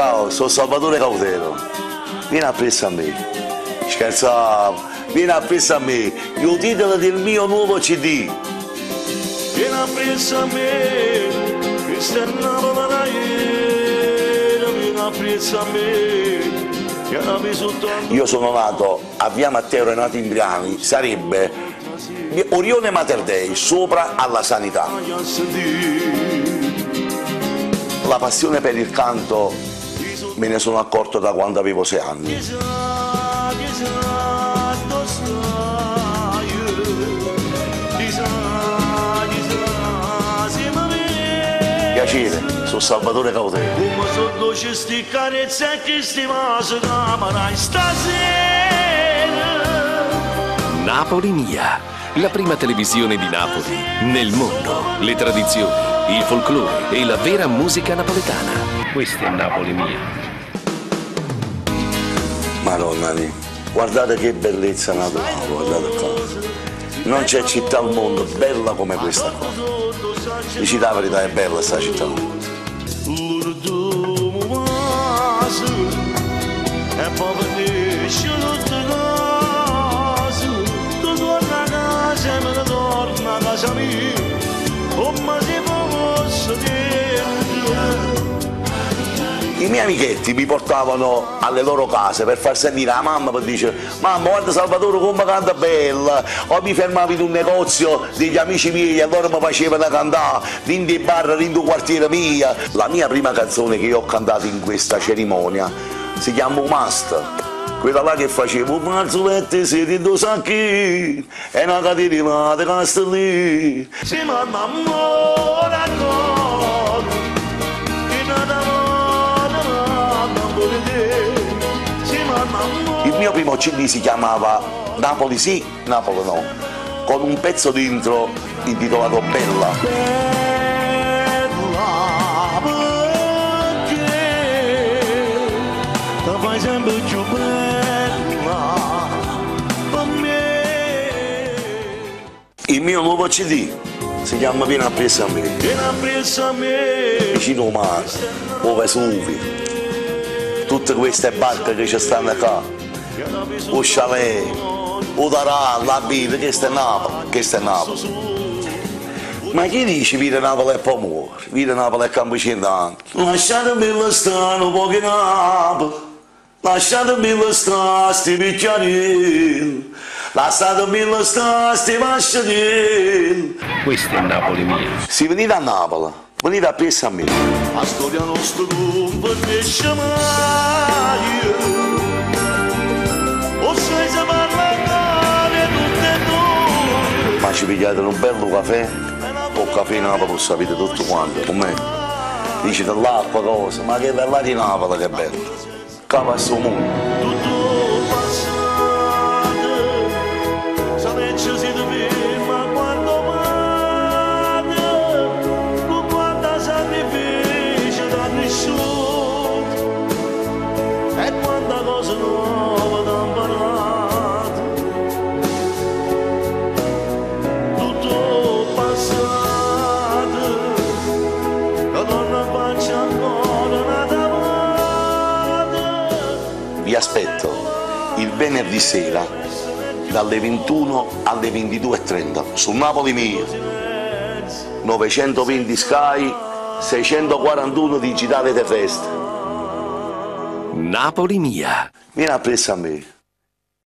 Ciao, sono Salvatore Cautero. Vieni appresso a me. Scherzavo. Vieni appresso a me. Il titolo del mio nuovo CD. Vieni appresso a me. Questa è Napoli da ieri. Vieni appresso a me. Io sono nato a via Matteo Renato Imbriani, sarebbe Orione Mater Dei, sopra alla Sanità. La passione per il canto me ne sono accorto da quando avevo 6 anni. Piacere, sono Salvatore Cautero. Napoli Mia, la prima televisione di Napoli nel mondo, le tradizioni, il folklore e la vera musica napoletana. Questa è Napoli Mia. Madonna mia, guardate che bellezza naturale, guardate qua. Non c'è città al mondo bella come questa qua. Dici la verità, è bella sta città. I miei amichetti mi portavano alle loro case per far sentire la mamma, per dire: mamma, guarda Salvatore come canta bella. O mi fermavi in un negozio degli amici miei e loro mi facevano cantare in di bar, in di quartiere mia. La mia prima canzone che io ho cantato in questa cerimonia si chiama Must. Quella là che facevo: marzolette siete in due sacchi e una catena di castelli. Si mamma amore il mio primo CD si chiamava Napoli sì, Napoli no, con un pezzo dentro intitolato Bella. Il mio nuovo CD si chiama Vieni appresso a me. Vicino al mare, o Vesuvio, tutte queste barche che ci stanno qua, o chalet, o Tarà, la vita, questo è Napoli, questo è Napoli. Ma chi dice vita Napoli è Pomore, vita Napoli è Campocintanti? Lasciatemi stare un po' in Napoli, lasciatemi stare sti picchiarelli, lasciatemi stare sti vasciarelli. Questa è Napoli Mia. Se venite a Napoli, venite appresso a me. La storia nostra non finisce mai. O sai se parlare tutte noi. Ma ci pigliate un bello caffè? O caffè in Napoli lo sapete tutto quanto, con me. Dice dell'acqua cosa, ma che bella di Napoli che è bello. Cava sto mondo. Tutto passato. Sapete se dove ma quando male. Con quanta sacrificio da nessuno. E quanta cosa nuova da imparato. Tutto passato. La donna faccia ancora nata. Vi aspetto il venerdì sera dalle 21 alle 22:30 su Napoli Mia, 920 Sky, 641 Digitale Te Fest. Napoli Mia. Vieni appresso a me.